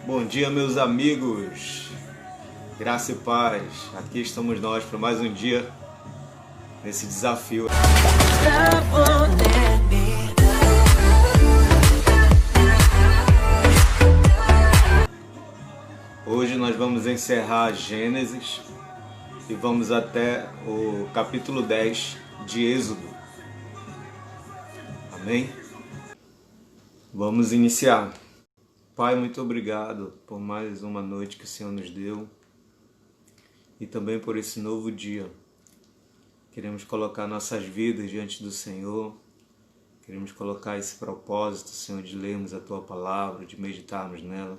Bom dia, meus amigos, graça e paz. Aqui estamos nós para mais um dia nesse desafio. Hoje nós vamos encerrar Gênesis e vamos até o capítulo 10 de Êxodo. Amém? Vamos iniciar. Pai, muito obrigado por mais uma noite que o Senhor nos deu e também por esse novo dia. Queremos colocar nossas vidas diante do Senhor, queremos colocar esse propósito, Senhor, de lermos a Tua Palavra, de meditarmos nela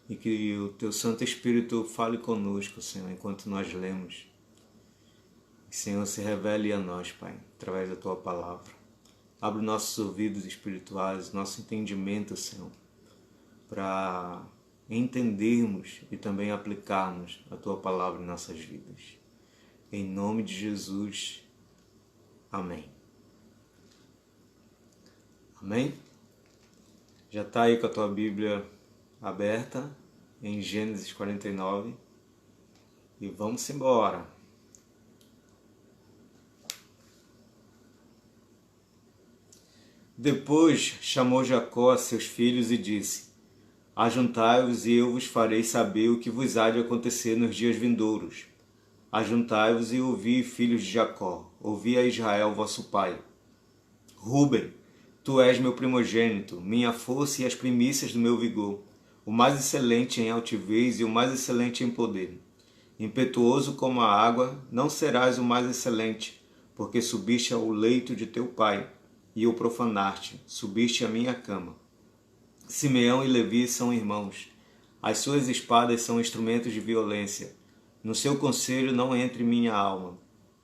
e que o Teu Santo Espírito fale conosco, Senhor, enquanto nós lemos. Que o Senhor se revele a nós, Pai, através da Tua Palavra. Abre nossos ouvidos espirituais, nosso entendimento, Senhor, para entendermos e também aplicarmos a Tua Palavra em nossas vidas. Em nome de Jesus. Amém. Amém? Já está aí com a tua Bíblia aberta em Gênesis 49 e vamos embora. Depois chamou Jacó a seus filhos e disse: Ajuntai-vos e eu vos farei saber o que vos há de acontecer nos dias vindouros. Ajuntai-vos e ouvi, filhos de Jacó, ouvi a Israel vosso pai. Rúben, tu és meu primogênito, minha força e as primícias do meu vigor, o mais excelente em altivez e o mais excelente em poder. Impetuoso como a água, não serás o mais excelente, porque subiste ao leito de teu pai, e o profanaste, subiste à minha cama. Simeão e Levi são irmãos. As suas espadas são instrumentos de violência. No seu conselho não entre minha alma.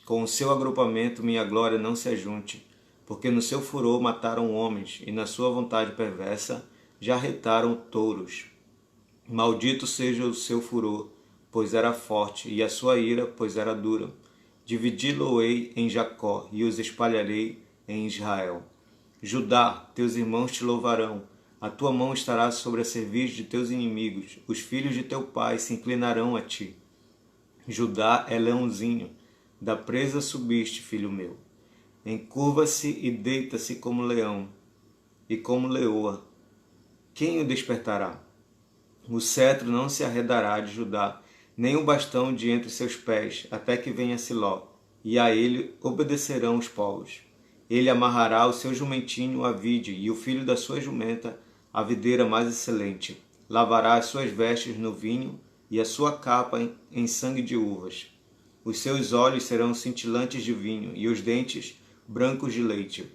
Com o seu agrupamento minha glória não se ajunte, porque no seu furor mataram homens, e na sua vontade perversa já retaram touros. Maldito seja o seu furor, pois era forte, e a sua ira, pois era dura. Dividi-lo-ei em Jacó, e os espalharei em Israel. Judá, teus irmãos te louvarão. A tua mão estará sobre a cerviz de teus inimigos. Os filhos de teu pai se inclinarão a ti. Judá é leãozinho. Da presa subiste, filho meu. Encurva-se e deita-se como leão, e como leoa. Quem o despertará? O cetro não se arredará de Judá, nem o bastão de entre seus pés, até que venha Siló, e a ele obedecerão os povos. Ele amarrará o seu jumentinho à vide, e o filho da sua jumenta à videira mais excelente. Lavará as suas vestes no vinho, e a sua capa em sangue de uvas. Os seus olhos serão cintilantes de vinho, e os dentes brancos de leite.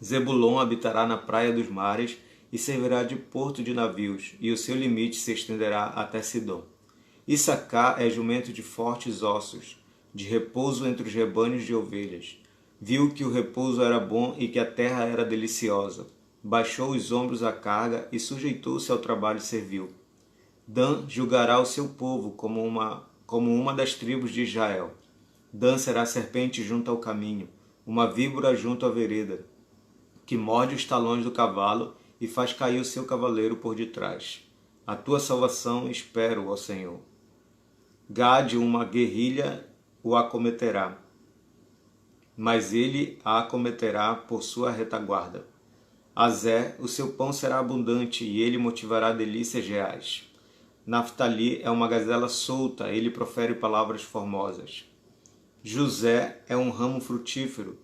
Zebulon habitará na praia dos mares, e servirá de porto de navios, e o seu limite se estenderá até Sidom. Issacar é jumento de fortes ossos, de repouso entre os rebanhos de ovelhas. Viu que o repouso era bom e que a terra era deliciosa. Baixou os ombros à carga e sujeitou-se ao trabalho servil. Dan julgará o seu povo como uma das tribos de Israel. Dan será serpente junto ao caminho, uma víbora junto à vereda, que morde os talões do cavalo e faz cair o seu cavaleiro por detrás. A tua salvação espero, ó Senhor. Gade, uma guerrilha, o acometerá, mas ele a acometerá por sua retaguarda. Azé, o seu pão será abundante, e ele motivará delícias reais. Naftali é uma gazela solta, ele profere palavras formosas. José é um ramo frutífero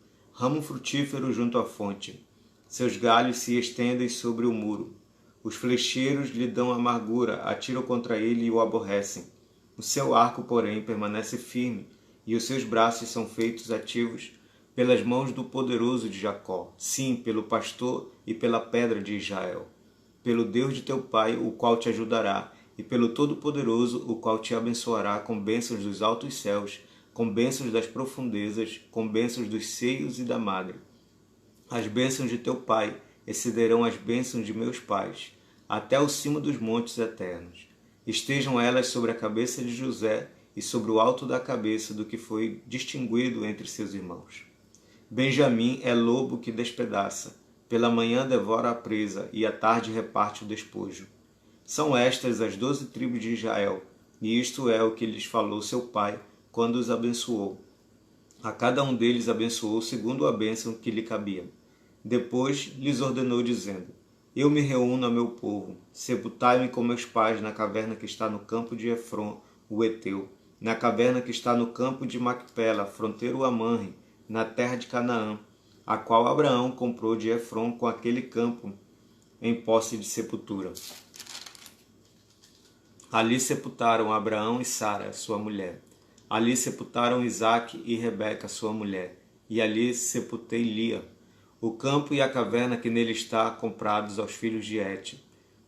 junto à fonte. Seus galhos se estendem sobre o muro. Os flecheiros lhe dão amargura, atiram contra ele e o aborrecem. O seu arco, porém, permanece firme, e os seus braços são feitos ativos pelas mãos do poderoso de Jacó, sim, pelo pastor e pela pedra de Israel, pelo Deus de teu pai, o qual te ajudará, e pelo Todo-Poderoso, o qual te abençoará com bênçãos dos altos céus, com bênçãos das profundezas, com bênçãos dos seios e da madre. As bênçãos de teu pai excederão as bênçãos de meus pais, até o cimo dos montes eternos. Estejam elas sobre a cabeça de José e sobre o alto da cabeça do que foi distinguido entre seus irmãos. Benjamim é lobo que despedaça, pela manhã devora a presa e à tarde reparte o despojo. São estas as 12 tribos de Israel, e isto é o que lhes falou seu pai quando os abençoou. A cada um deles abençoou segundo a bênção que lhe cabia. Depois lhes ordenou, dizendo: Eu me reúno a meu povo, sepultai-me com meus pais na caverna que está no campo de Efron, o Heteu, na caverna que está no campo de Macpela, fronteiro a Manre, na terra de Canaã, a qual Abraão comprou de Efron com aquele campo em posse de sepultura. Ali sepultaram Abraão e Sara, sua mulher. Ali sepultaram Isaque e Rebeca, sua mulher. E ali sepultei Lia. O campo e a caverna que nele está, comprados aos filhos de Et.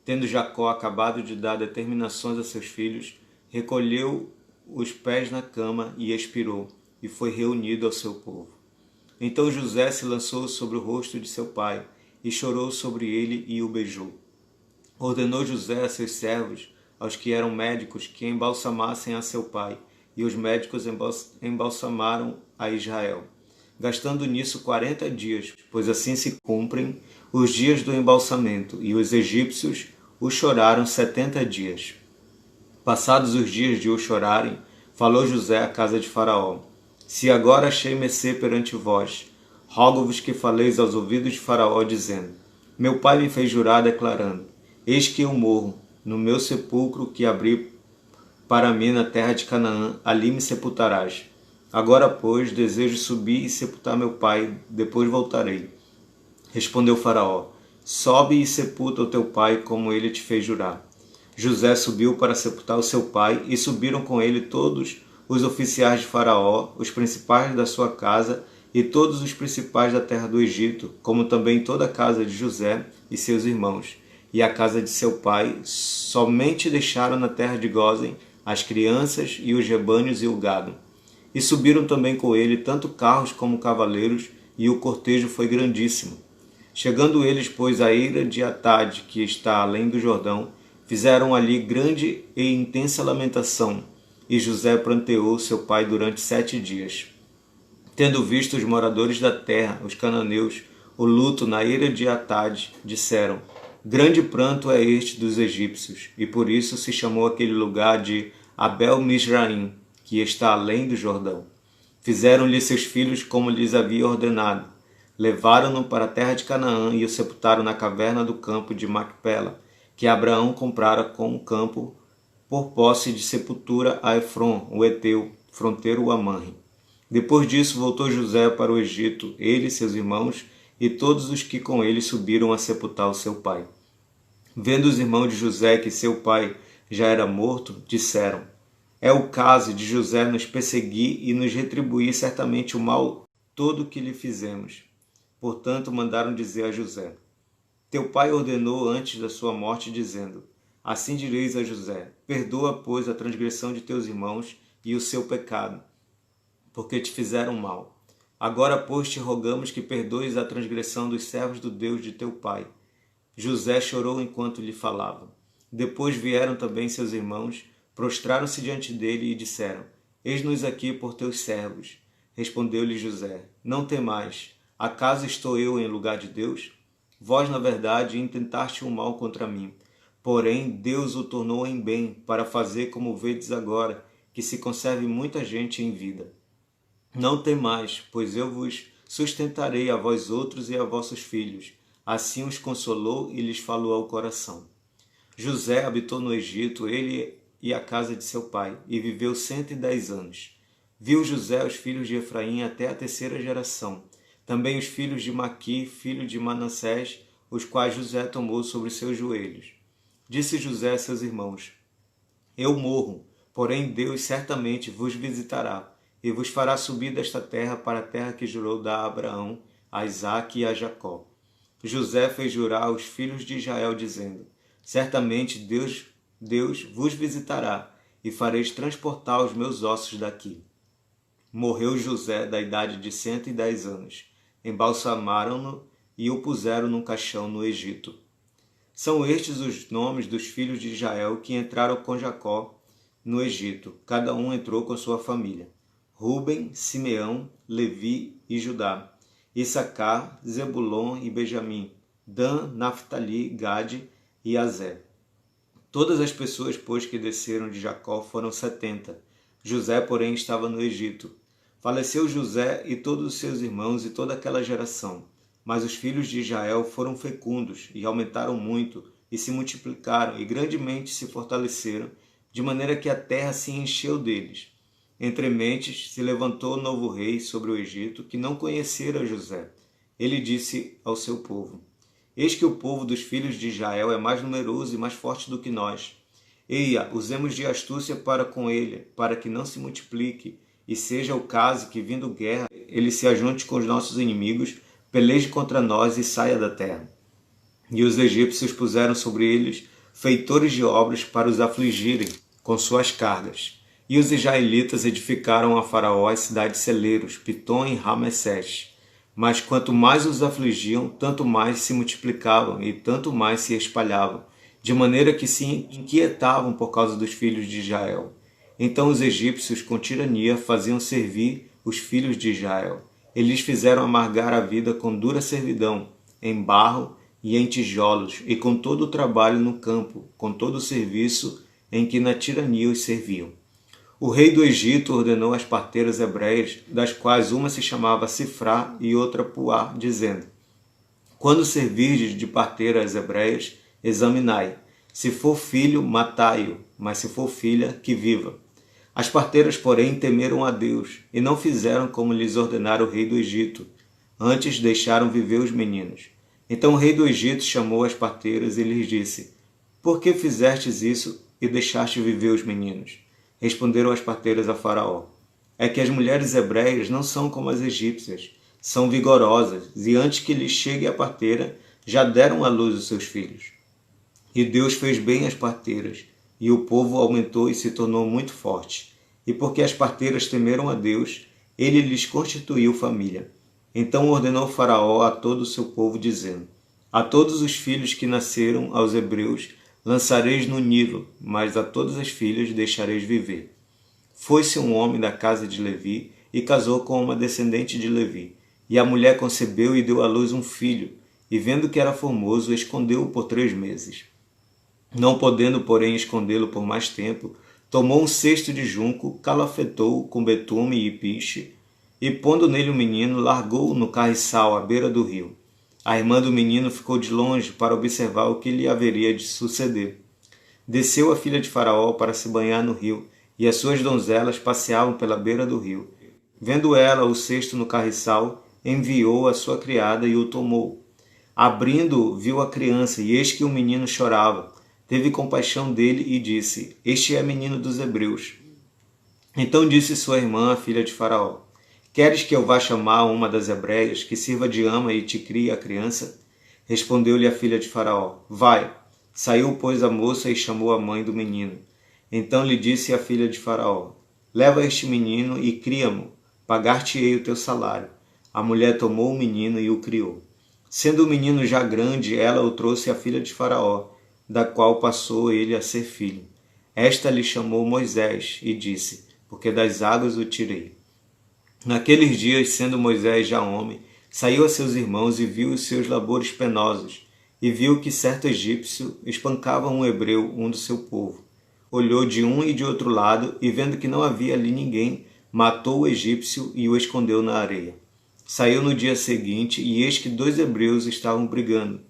Tendo Jacó acabado de dar determinações a seus filhos, recolheu os pés na cama e expirou, e foi reunido ao seu povo. Então José se lançou sobre o rosto de seu pai, e chorou sobre ele e o beijou. Ordenou José a seus servos, aos que eram médicos, que embalsamassem a seu pai, e os médicos embalsamaram a Israel, gastando nisso 40 dias, pois assim se cumprem os dias do embalsamento, e os egípcios o choraram 70 dias. Passados os dias de o chorarem, falou José à casa de Faraó: Se agora achei mercê perante vós, rogo-vos que faleis aos ouvidos de Faraó, dizendo: Meu pai me fez jurar, declarando: Eis que eu morro, no meu sepulcro que abri para mim na terra de Canaã, ali me sepultarás. Agora, pois, desejo subir e sepultar meu pai, depois voltarei. Respondeu Faraó: Sobe e sepulta o teu pai, como ele te fez jurar. José subiu para sepultar o seu pai, e subiram com ele todos os oficiais de Faraó, os principais da sua casa, e todos os principais da terra do Egito, como também toda a casa de José e seus irmãos. E a casa de seu pai somente deixaram na terra de Gósen as crianças e os rebanhos e o gado. E subiram também com ele tanto carros como cavaleiros, e o cortejo foi grandíssimo. Chegando eles, pois, à ira de Atade, que está além do Jordão, fizeram ali grande e intensa lamentação, e José pranteou seu pai durante 7 dias. Tendo visto os moradores da terra, os cananeus, o luto na ira de Atade, disseram: Grande pranto é este dos egípcios, e por isso se chamou aquele lugar de Abel-Misraim, que está além do Jordão. Fizeram-lhe seus filhos como lhes havia ordenado. Levaram-no para a terra de Canaã e o sepultaram na caverna do campo de Macpela, que Abraão comprara com o campo por posse de sepultura a Efron, o Heteu, fronteiro a Manre. Depois disso voltou José para o Egito, ele e seus irmãos, e todos os que com ele subiram a sepultar o seu pai. Vendo os irmãos de José que seu pai já era morto, disseram: É o caso de José nos perseguir e nos retribuir certamente o mal todo que lhe fizemos. Portanto, mandaram dizer a José: Teu pai ordenou antes da sua morte, dizendo: Assim direis a José: Perdoa, pois, a transgressão de teus irmãos e o seu pecado, porque te fizeram mal. Agora, pois, te rogamos que perdoes a transgressão dos servos do Deus de teu pai. José chorou enquanto lhe falava. Depois vieram também seus irmãos, prostraram-se diante dele e disseram: Eis-nos aqui por teus servos. Respondeu-lhe José: Não temais, acaso estou eu em lugar de Deus? Vós, na verdade, intentaste o mal contra mim. Porém, Deus o tornou em bem, para fazer como vedes agora, que se conserve muita gente em vida. Não temais, pois eu vos sustentarei a vós outros e a vossos filhos. Assim os consolou e lhes falou ao coração. José habitou no Egito, ele e a casa de seu pai, e viveu 110 anos. Viu José os filhos de Efraim até a 3ª geração, também os filhos de Maqui, filho de Manassés, os quais José tomou sobre seus joelhos. Disse José a seus irmãos: Eu morro, porém Deus certamente vos visitará, e vos fará subir desta terra para a terra que jurou dar a Abraão, a Isaque e a Jacó. José fez jurar os filhos de Israel, dizendo: Certamente Deus vos visitará, e fareis transportar os meus ossos daqui. Morreu José da idade de 110 anos. Embalsamaram-no e o puseram num caixão no Egito. São estes os nomes dos filhos de Israel que entraram com Jacó no Egito. Cada um entrou com sua família: Ruben, Simeão, Levi e Judá, Issacar, Zebulon e Benjamim, Dan, Naftali, Gade e Aser. Todas as pessoas, pois, que desceram de Jacó foram 70. José, porém, estava no Egito. Faleceu José e todos os seus irmãos e toda aquela geração. Mas os filhos de Israel foram fecundos e aumentaram muito, e se multiplicaram e grandemente se fortaleceram, de maneira que a terra se encheu deles. Entre mentes se levantou novo rei sobre o Egito, que não conhecera José. Ele disse ao seu povo: Eis que o povo dos filhos de Israel é mais numeroso e mais forte do que nós. Eia, usemos de astúcia para com ele, para que não se multiplique, e seja o caso que, vindo guerra, ele se ajunte com os nossos inimigos, peleje contra nós e saia da terra. E os egípcios puseram sobre eles feitores de obras para os afligirem com suas cargas. E os israelitas edificaram a Faraó as cidades celeiros, Pitom e Ramessés. Mas quanto mais os afligiam, tanto mais se multiplicavam e tanto mais se espalhavam, de maneira que se inquietavam por causa dos filhos de Israel. Então os egípcios, com tirania, faziam servir os filhos de Israel. Eles fizeram amargar a vida com dura servidão, em barro e em tijolos, e com todo o trabalho no campo, com todo o serviço em que na tirania os serviam. O rei do Egito ordenou às parteiras hebreias, das quais uma se chamava Sifrá e outra Puá, dizendo: Quando servirdes de parteira às hebreias, examinai. Se for filho, matai-o, mas se for filha, que viva. As parteiras, porém, temeram a Deus, e não fizeram como lhes ordenara o rei do Egito. Antes deixaram viver os meninos. Então o rei do Egito chamou as parteiras e lhes disse: Por que fizestes isso e deixaste viver os meninos? Responderam as parteiras a Faraó: É que as mulheres hebreias não são como as egípcias, são vigorosas, e antes que lhes chegue a parteira, já deram à luz os seus filhos. E Deus fez bem às parteiras, e o povo aumentou e se tornou muito forte. E porque as parteiras temeram a Deus, ele lhes constituiu família. Então ordenou Faraó a todo o seu povo, dizendo: A todos os filhos que nasceram aos hebreus lançareis no Nilo, mas a todas as filhas deixareis viver. Foi-se um homem da casa de Levi e casou com uma descendente de Levi. E a mulher concebeu e deu à luz um filho, e vendo que era formoso, escondeu-o por 3 meses. Não podendo, porém, escondê-lo por mais tempo, tomou um cesto de junco, calafetou-o com betume e piche, e pondo nele o menino, largou-o no carriçal à beira do rio. A irmã do menino ficou de longe para observar o que lhe haveria de suceder. Desceu a filha de Faraó para se banhar no rio, e as suas donzelas passeavam pela beira do rio. Vendo ela o cesto no carriçal, enviou a sua criada e o tomou. Abrindo-o, viu a criança, e eis que o menino chorava. Teve compaixão dele e disse: Este é menino dos hebreus. Então disse sua irmã, a filha de Faraó: Queres que eu vá chamar uma das hebreias, que sirva de ama e te crie a criança? Respondeu-lhe a filha de Faraó: Vai. Saiu, pois, a moça e chamou a mãe do menino. Então lhe disse a filha de Faraó: Leva este menino e cria-mo, pagar-te-ei o teu salário. A mulher tomou o menino e o criou. Sendo o menino já grande, ela o trouxe à filha de Faraó, da qual passou ele a ser filho. Esta lhe chamou Moisés e disse: Porque das águas o tirei. Naqueles dias, sendo Moisés já homem, saiu a seus irmãos e viu os seus labores penosos, e viu que certo egípcio espancava um hebreu, um do seu povo. Olhou de um e de outro lado, e vendo que não havia ali ninguém, matou o egípcio e o escondeu na areia. Saiu no dia seguinte, e eis que 2 hebreus estavam brigando.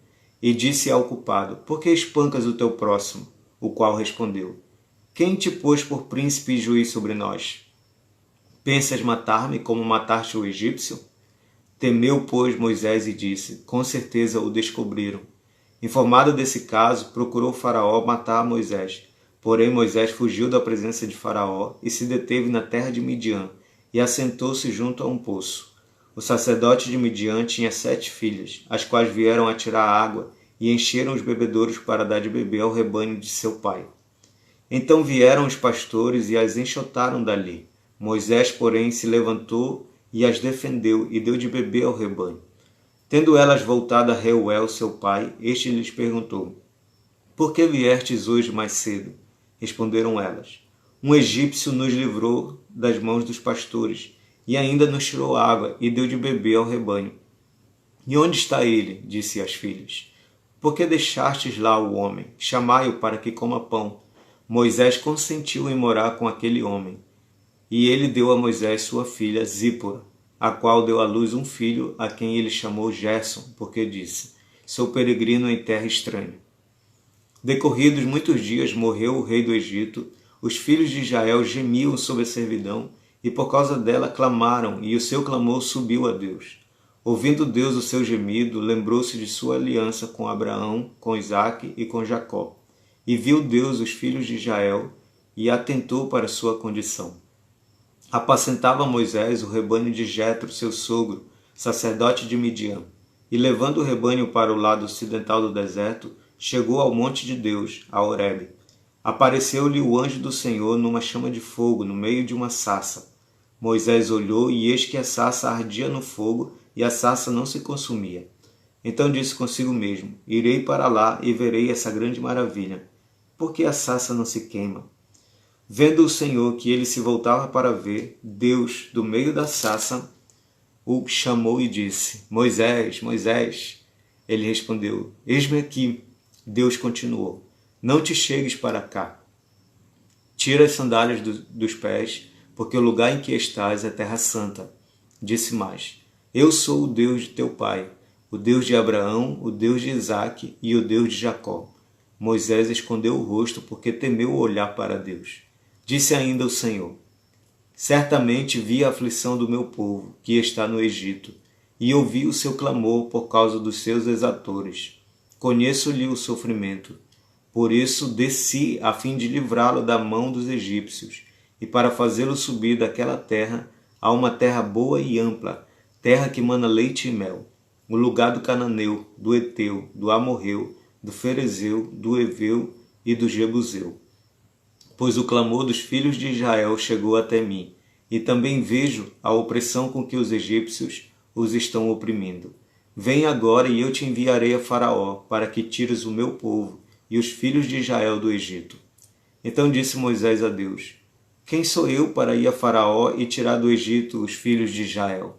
E disse ao culpado: Por que espancas o teu próximo? O qual respondeu: Quem te pôs por príncipe e juiz sobre nós? Pensas matar-me como mataste o egípcio? Temeu, pois, Moisés e disse: Com certeza o descobriram. Informado desse caso, procurou Faraó matar Moisés. Porém Moisés fugiu da presença de Faraó e se deteve na terra de Midian, e assentou-se junto a um poço. O sacerdote de Midian tinha 7 filhas, as quais vieram a tirar água e encheram os bebedouros para dar de beber ao rebanho de seu pai. Então vieram os pastores e as enxotaram dali. Moisés, porém, se levantou e as defendeu e deu de beber ao rebanho. Tendo elas voltado a Reuel, seu pai, este lhes perguntou: Por que viestes hoje mais cedo? Responderam elas: Um egípcio nos livrou das mãos dos pastores, e ainda nos tirou água e deu de beber ao rebanho. E onde está ele? Disse às filhas. Por que deixastes lá o homem? Chamai-o para que coma pão. Moisés consentiu em morar com aquele homem. E ele deu a Moisés sua filha Zípora, a qual deu à luz um filho, a quem ele chamou Gerson, porque disse: sou peregrino em terra estranha. Decorridos muitos dias, morreu o rei do Egito. Os filhos de Israel gemiam sob a servidão, e por causa dela clamaram, e o seu clamor subiu a Deus. Ouvindo Deus o seu gemido, lembrou-se de sua aliança com Abraão, com Isaque e com Jacó. E viu Deus os filhos de Israel, e atentou para sua condição. Apacentava Moisés o rebanho de Jetro, seu sogro, sacerdote de Midian. E levando o rebanho para o lado ocidental do deserto, chegou ao monte de Deus, a Horebe. Apareceu-lhe o anjo do Senhor numa chama de fogo, no meio de uma sarça. Moisés olhou, e eis que a sarça ardia no fogo, e a sarça não se consumia. Então disse consigo mesmo: irei para lá e verei essa grande maravilha. Por que a sarça não se queima? Vendo o Senhor que ele se voltava para ver, Deus, do meio da sarça, o chamou e disse: Moisés, Moisés. Ele respondeu: eis-me aqui. Deus continuou: não te chegues para cá. Tira as sandálias dos pés, porque o lugar em que estás é terra santa. Disse mais: eu sou o Deus de teu pai, o Deus de Abraão, o Deus de Isaque e o Deus de Jacó. Moisés escondeu o rosto porque temeu olhar para Deus. Disse ainda o Senhor: certamente vi a aflição do meu povo, que está no Egito, e ouvi o seu clamor por causa dos seus exatores. Conheço-lhe o sofrimento. Por isso desci a fim de livrá-lo da mão dos egípcios, e para fazê-lo subir daquela terra a uma terra boa e ampla, terra que mana leite e mel, o lugar do cananeu, do Eteu, do Amorreu, do Ferezeu, do Eveu e do Jebuseu. Pois o clamor dos filhos de Israel chegou até mim, e também vejo a opressão com que os egípcios os estão oprimindo. Vem agora e eu te enviarei a Faraó, para que tires o meu povo e os filhos de Israel do Egito. Então disse Moisés a Deus: quem sou eu para ir a Faraó e tirar do Egito os filhos de Israel?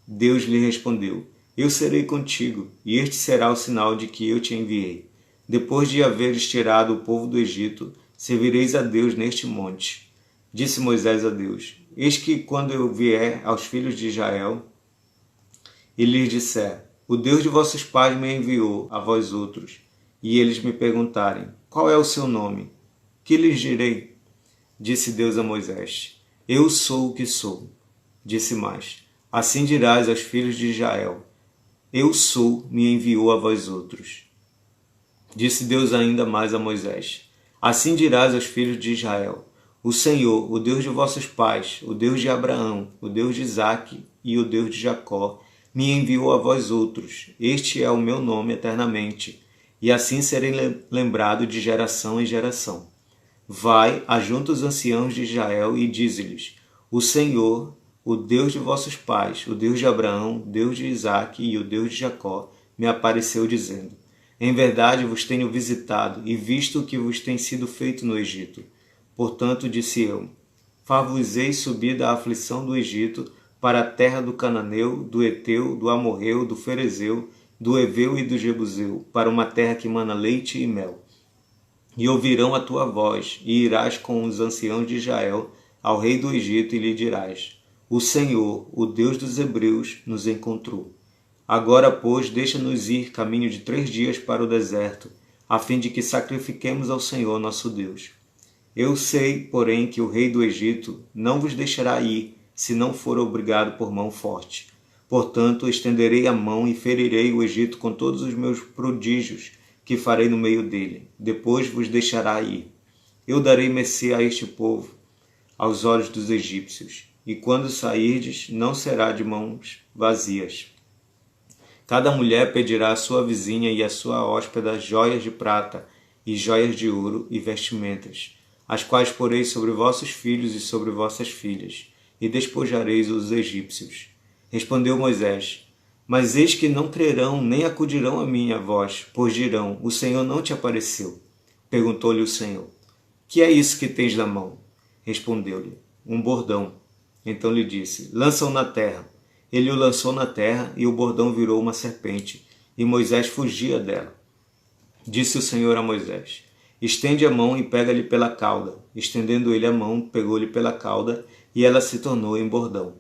Deus lhe respondeu: eu serei contigo, e este será o sinal de que eu te enviei. Depois de haveres tirado o povo do Egito, servireis a Deus neste monte. Disse Moisés a Deus: eis que quando eu vier aos filhos de Israel e lhes disser: o Deus de vossos pais me enviou a vós outros, e eles me perguntarem: qual é o seu nome? Que lhes direi? Disse Deus a Moisés: eu sou o que sou. Disse mais: assim dirás aos filhos de Israel: eu sou, me enviou a vós outros. Disse Deus ainda mais a Moisés: assim dirás aos filhos de Israel: o Senhor, o Deus de vossos pais, o Deus de Abraão, o Deus de Isaque e o Deus de Jacó, me enviou a vós outros. Este é o meu nome eternamente, e assim serei lembrado de geração em geração. Vai, ajunta os anciãos de Israel e dize-lhes: o Senhor, o Deus de vossos pais, o Deus de Abraão, o Deus de Isaque e o Deus de Jacó, me apareceu dizendo: em verdade vos tenho visitado e visto o que vos tem sido feito no Egito. Portanto, disse eu: far-vos-ei subir da aflição do Egito para a terra do Cananeu, do Eteu, do Amorreu, do Ferezeu, do Eveu e do Jebuseu, para uma terra que mana leite e mel. E ouvirão a tua voz, e irás com os anciãos de Israel ao rei do Egito e lhe dirás: o Senhor, o Deus dos Hebreus, nos encontrou. Agora, pois, deixa-nos ir caminho de 3 dias para o deserto, a fim de que sacrifiquemos ao Senhor nosso Deus. Eu sei, porém, que o rei do Egito não vos deixará ir, se não for obrigado por mão forte. Portanto, estenderei a mão e ferirei o Egito com todos os meus prodígios que farei no meio dele. Depois vos deixará ir. Eu darei mercê a este povo, aos olhos dos egípcios, e quando sairdes, não será de mãos vazias. Cada mulher pedirá à sua vizinha e à sua hóspeda joias de prata e joias de ouro e vestimentas, as quais porei sobre vossos filhos e sobre vossas filhas, e despojareis os egípcios. Respondeu Moisés: mas eis que não crerão nem acudirão a mim a vós, pois dirão: o Senhor não te apareceu. Perguntou-lhe o Senhor: que é isso que tens na mão? Respondeu-lhe: um bordão. Então lhe disse: lança-o na terra. Ele o lançou na terra, e o bordão virou uma serpente, e Moisés fugia dela. Disse o Senhor a Moisés: estende a mão e pega-lhe pela cauda. Estendendo ele a mão, pegou-lhe pela cauda, e ela se tornou em bordão.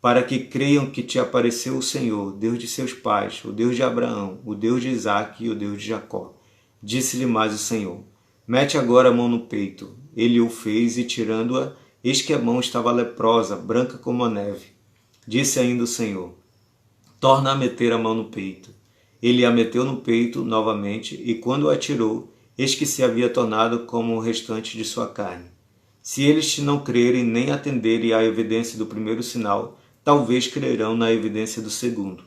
Para que creiam que te apareceu o Senhor, Deus de seus pais, o Deus de Abraão, o Deus de Isaque e o Deus de Jacó. Disse-lhe mais o Senhor: mete agora a mão no peito. Ele o fez, e tirando-a, eis que a mão estava leprosa, branca como a neve. Disse ainda o Senhor: torna a meter a mão no peito. Ele a meteu no peito novamente, e quando a tirou, eis que se havia tornado como o restante de sua carne. Se eles te não crerem nem atenderem à evidência do primeiro sinal, talvez crerão na evidência do segundo.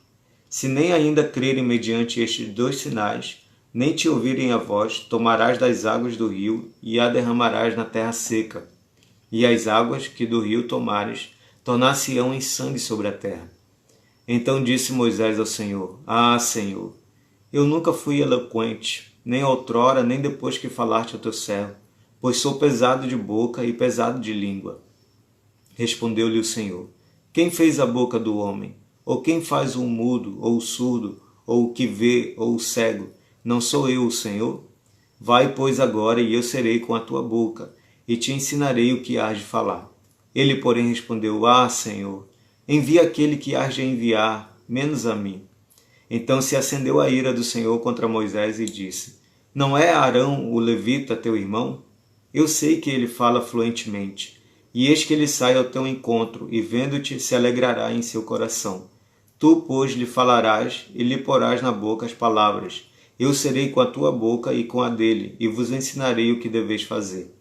Se nem ainda crerem mediante estes 2 sinais, nem te ouvirem a voz, tomarás das águas do rio e a derramarás na terra seca. E as águas que do rio tomares, tornar-se-ão em sangue sobre a terra. Então disse Moisés ao Senhor: ah, Senhor, eu nunca fui eloquente, nem outrora, nem depois que falaste ao teu servo, pois sou pesado de boca e pesado de língua. Respondeu-lhe o Senhor: quem fez a boca do homem? Ou quem faz o mudo, ou o surdo, ou o que vê, ou o cego? Não sou eu o Senhor? Vai, pois, agora, e eu serei com a tua boca, e te ensinarei o que hás de falar. Ele, porém, respondeu: ah, Senhor, envia aquele que hás de enviar, menos a mim. Então se acendeu a ira do Senhor contra Moisés e disse: não é Arão o levita teu irmão? Eu sei que ele fala fluentemente. E eis que ele sai ao teu encontro, e vendo-te se alegrará em seu coração. Tu, pois, lhe falarás, e lhe porás na boca as palavras. Eu serei com a tua boca e com a dele, e vos ensinarei o que deveis fazer.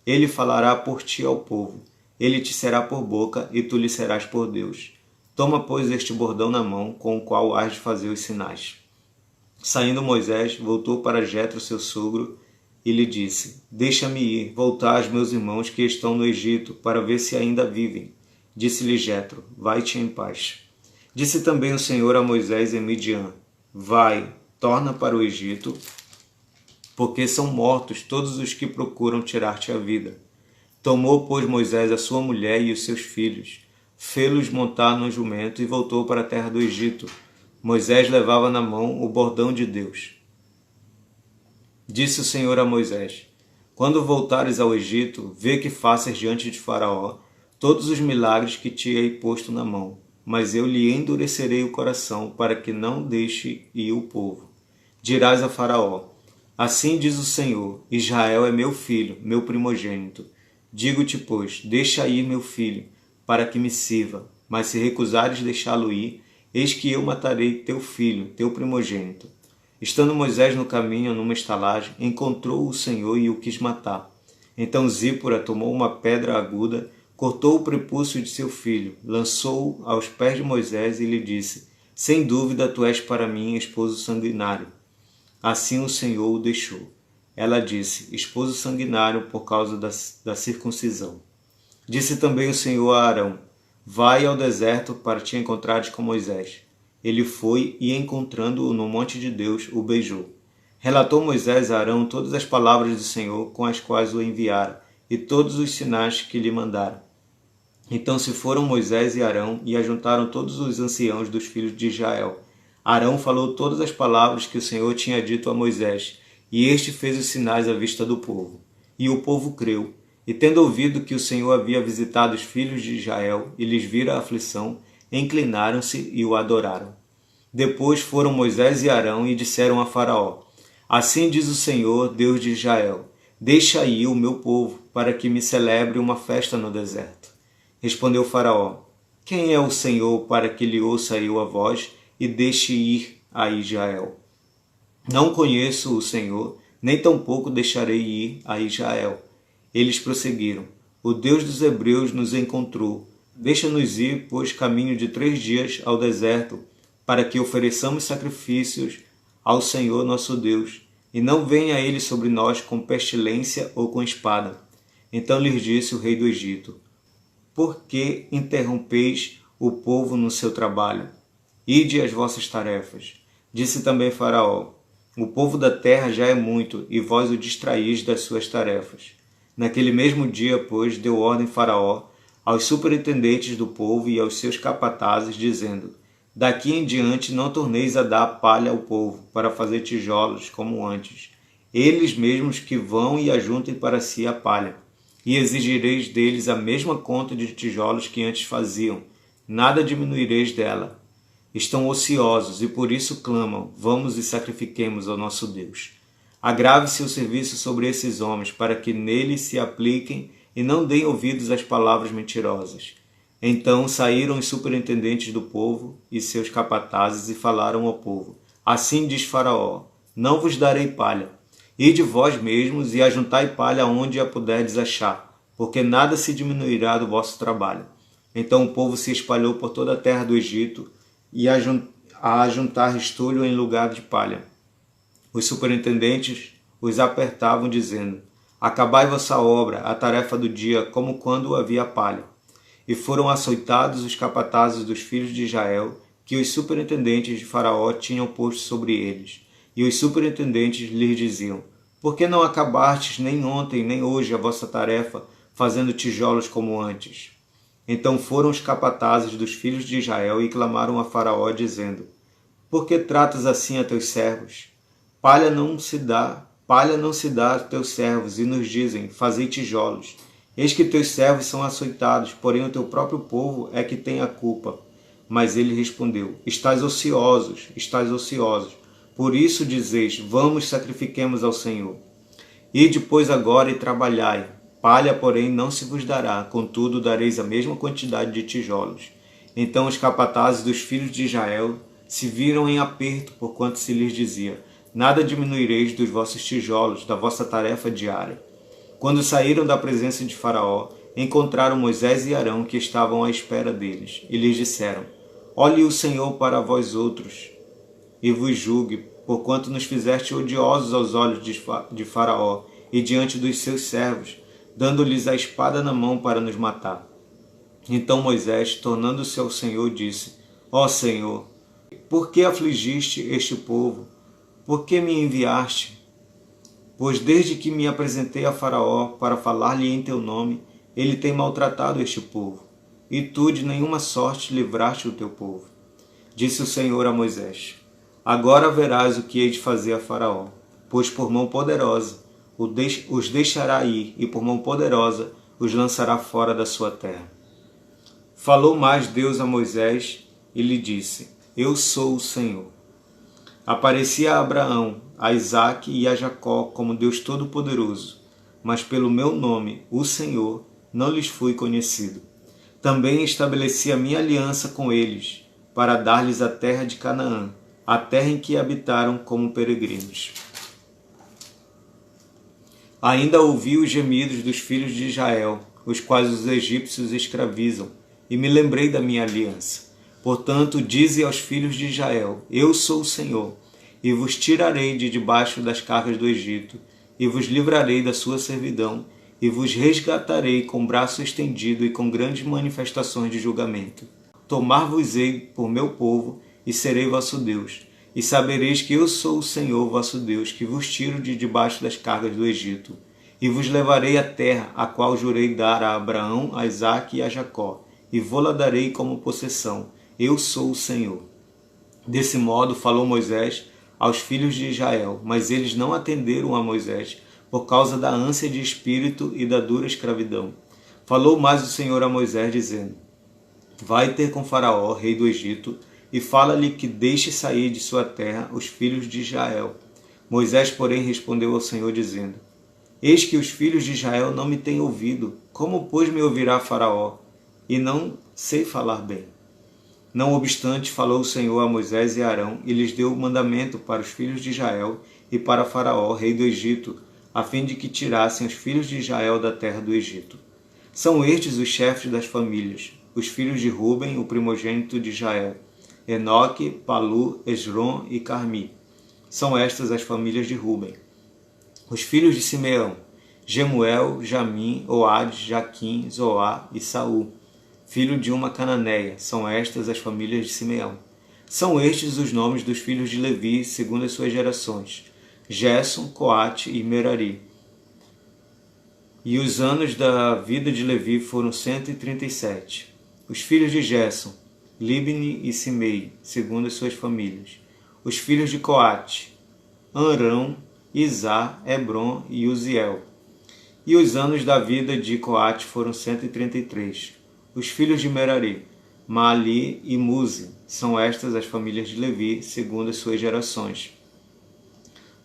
Ele falará por ti ao povo. Ele te será por boca, e tu lhe serás por Deus. Toma, pois, este bordão na mão, com o qual hás de fazer os sinais. Saindo Moisés, voltou para Jetro, seu sogro, e lhe disse: deixa-me ir, voltar aos meus irmãos que estão no Egito, para ver se ainda vivem. Disse-lhe Jetro: vai-te em paz. Disse também o Senhor a Moisés em Midian: vai, torna para o Egito, porque são mortos todos os que procuram tirar-te a vida. Tomou, pois, Moisés a sua mulher e os seus filhos, fê-los montar no jumento e voltou para a terra do Egito. Moisés levava na mão o bordão de Deus. Disse o Senhor a Moisés: quando voltares ao Egito, vê que faças diante de Faraó todos os milagres que te hei posto na mão, mas eu lhe endurecerei o coração para que não deixe ir o povo. Dirás a Faraó: assim diz o Senhor, Israel é meu filho, meu primogênito. Digo-te, pois, deixa ir meu filho, para que me sirva, mas se recusares deixá-lo ir, eis que eu matarei teu filho, teu primogênito. Estando Moisés no caminho, numa estalagem, encontrou o Senhor e o quis matar. Então Zípora tomou uma pedra aguda, cortou o prepúcio de seu filho, lançou-o aos pés de Moisés e lhe disse: sem dúvida tu és para mim esposo sanguinário. Assim o Senhor o deixou. Ela disse: esposo sanguinário por causa da circuncisão. Disse também o Senhor a Arão: vai ao deserto para te encontrares com Moisés. Ele foi e, encontrando-o no monte de Deus, o beijou. Relatou Moisés a Arão todas as palavras do Senhor com as quais o enviara, e todos os sinais que lhe mandara. Então se foram Moisés e Arão, e ajuntaram todos os anciãos dos filhos de Israel. Arão falou todas as palavras que o Senhor tinha dito a Moisés, e este fez os sinais à vista do povo. E o povo creu. E tendo ouvido que o Senhor havia visitado os filhos de Israel, e lhes vira a aflição, inclinaram-se e o adoraram. Depois foram Moisés e Arão e disseram a Faraó: assim diz o Senhor, Deus de Israel: deixa ir o meu povo, para que me celebre uma festa no deserto. Respondeu Faraó: quem é o Senhor para que lhe ouça eu a voz e deixe ir a Israel? Não conheço o Senhor, nem tampouco deixarei ir a Israel. Eles prosseguiram: o Deus dos Hebreus nos encontrou. Deixa-nos ir, pois, caminho de 3 dias ao deserto, para que ofereçamos sacrifícios ao Senhor nosso Deus, e não venha ele sobre nós com pestilência ou com espada. Então lhes disse o rei do Egito: por que interrompeis o povo no seu trabalho? Ide às vossas tarefas. Disse também Faraó: o povo da terra já é muito, e vós o distraís das suas tarefas. Naquele mesmo dia, pois, deu ordem Faraó aos superintendentes do povo e aos seus capatazes, dizendo: Daqui em diante não torneis a dar palha ao povo, para fazer tijolos como antes. Eles mesmos que vão e ajuntem para si a palha. E exigireis deles a mesma conta de tijolos que antes faziam. Nada diminuireis dela. Estão ociosos e por isso clamam, vamos e sacrifiquemos ao nosso Deus. Agrave-se o serviço sobre esses homens, para que neles se apliquem e não deem ouvidos às palavras mentirosas. Então saíram os superintendentes do povo e seus capatazes e falaram ao povo. Assim diz Faraó, não vos darei palha. Ide vós mesmos e ajuntai palha onde a puderdes achar, porque nada se diminuirá do vosso trabalho. Então o povo se espalhou por toda a terra do Egito e a ajuntar restolho em lugar de palha. Os superintendentes os apertavam, dizendo, acabai vossa obra, a tarefa do dia, como quando havia palha. E foram açoitados os capatazes dos filhos de Israel, que os superintendentes de Faraó tinham posto sobre eles. E os superintendentes lhes diziam, por que não acabastes nem ontem nem hoje a vossa tarefa, fazendo tijolos como antes? Então foram os capatazes dos filhos de Israel e clamaram a Faraó, dizendo, por que tratas assim a teus servos? Palha não se dá a teus servos, e nos dizem, fazei tijolos. Eis que teus servos são açoitados, porém o teu próprio povo é que tem a culpa. Mas ele respondeu, estais ociosos, por isso dizeis, vamos, sacrifiquemos ao Senhor. Ide, pois, agora e trabalhai. Palha, porém, não se vos dará, contudo dareis a mesma quantidade de tijolos. Então os capatazes dos filhos de Israel se viram em aperto, porquanto se lhes dizia, nada diminuireis dos vossos tijolos, da vossa tarefa diária. Quando saíram da presença de Faraó, encontraram Moisés e Arão, que estavam à espera deles, e lhes disseram, olhe o Senhor para vós outros, e vos julgue, porquanto nos fizeste odiosos aos olhos de Faraó e diante dos seus servos, dando-lhes a espada na mão para nos matar. Então Moisés, tornando-se ao Senhor, disse, ó Senhor, por que afligiste este povo? Por que me enviaste? Pois desde que me apresentei a Faraó para falar-lhe em teu nome, ele tem maltratado este povo, e tu de nenhuma sorte livraste o teu povo. Disse o Senhor a Moisés, agora verás o que hei de fazer a Faraó, pois por mão poderosa os deixará ir, e por mão poderosa os lançará fora da sua terra. Falou mais Deus a Moisés e lhe disse, eu sou o Senhor. Aparecia a Abraão, a Isaque e a Jacó como Deus Todo-Poderoso, mas pelo meu nome, o Senhor, não lhes fui conhecido. Também estabeleci a minha aliança com eles, para dar-lhes a terra de Canaã, a terra em que habitaram como peregrinos. Ainda ouvi os gemidos dos filhos de Israel, os quais os egípcios escravizam, e me lembrei da minha aliança. Portanto, dize aos filhos de Israel, eu sou o Senhor, e vos tirarei de debaixo das cargas do Egito, e vos livrarei da sua servidão, e vos resgatarei com braço estendido e com grandes manifestações de julgamento. Tomar-vos-ei por meu povo, e serei vosso Deus, e sabereis que eu sou o Senhor vosso Deus, que vos tiro de debaixo das cargas do Egito, e vos levarei à terra, a qual jurei dar a Abraão, a Isaque e a Jacó, e vô-la darei como possessão. Eu sou o Senhor. Desse modo falou Moisés aos filhos de Israel, mas eles não atenderam a Moisés, por causa da ânsia de espírito e da dura escravidão. Falou mais o Senhor a Moisés, dizendo, vai ter com Faraó, rei do Egito, e fala-lhe que deixe sair de sua terra os filhos de Israel. Moisés, porém, respondeu ao Senhor, dizendo, eis que os filhos de Israel não me têm ouvido, como, pois, me ouvirá Faraó? E não sei falar bem. Não obstante, falou o Senhor a Moisés e a Arão, e lhes deu o mandamento para os filhos de Israel e para Faraó, rei do Egito, a fim de que tirassem os filhos de Israel da terra do Egito. São estes os chefes das famílias, os filhos de Ruben, o primogênito de Israel, Enoque, Palu, Esrom e Carmi. São estas as famílias de Ruben. Os filhos de Simeão, Gemuel, Jamim, Oade, Jaquim, Zoá e Saul, filho de uma cananeia. São estas as famílias de Simeão. São estes os nomes dos filhos de Levi, segundo as suas gerações, Gerson, Coate e Merari. E os anos da vida de Levi foram 137. Os filhos de Gerson, Libni e Simei, segundo as suas famílias. Os filhos de Coate, Amrão, Izá, Hebron e Uziel. E os anos da vida de Coate foram 133. Os filhos de Merari, Maali e Muzi, são estas as famílias de Levi, segundo as suas gerações.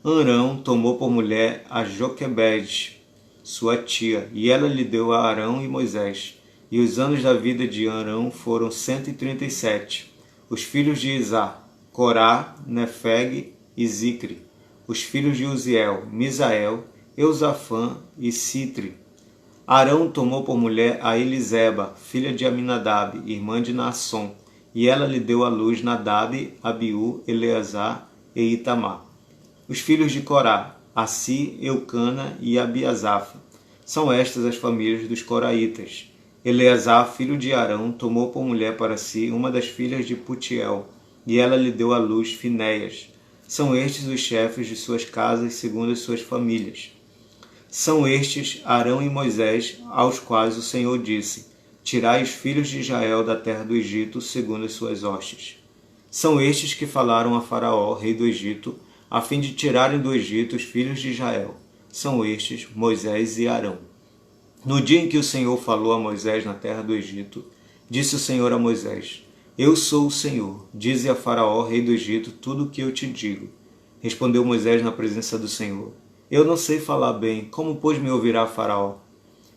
Amrão tomou por mulher a Joquebede, sua tia, e ela lhe deu a Arão e Moisés. E os anos da vida de Amrão foram 137. Os filhos de Izá, Corá, Nefeg e Zicre. Os filhos de Uziel, Misael, Eusafã e Citri. Arão tomou por mulher a Eliseba, filha de Aminadab, irmã de Naasson, e ela lhe deu à luz Nadab, Abiú, Eleazar e Itamar. Os filhos de Corá, Assi, Eucana e Abiasaf. São estas as famílias dos coraitas. Eleazar, filho de Arão, tomou por mulher para si uma das filhas de Putiel, e ela lhe deu à luz Finéias. São estes os chefes de suas casas segundo as suas famílias. São estes Arão e Moisés, aos quais o Senhor disse: Tirai os filhos de Israel da terra do Egito segundo as suas hostes. São estes que falaram a Faraó, rei do Egito, a fim de tirarem do Egito os filhos de Israel. São estes Moisés e Arão. No dia em que o Senhor falou a Moisés na terra do Egito, disse o Senhor a Moisés: Eu sou o Senhor, dize a Faraó, rei do Egito, tudo o que eu te digo. Respondeu Moisés na presença do Senhor: Eu não sei falar bem, como pois me ouvirá Faraó?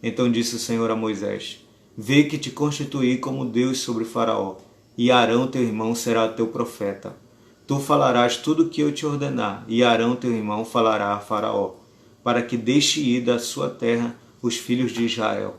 Então disse o Senhor a Moisés: Vê que te constituí como Deus sobre Faraó, e Arão teu irmão será teu profeta. Tu falarás tudo o que eu te ordenar, e Arão teu irmão falará a Faraó, para que deixe ir da sua terra os filhos de Israel.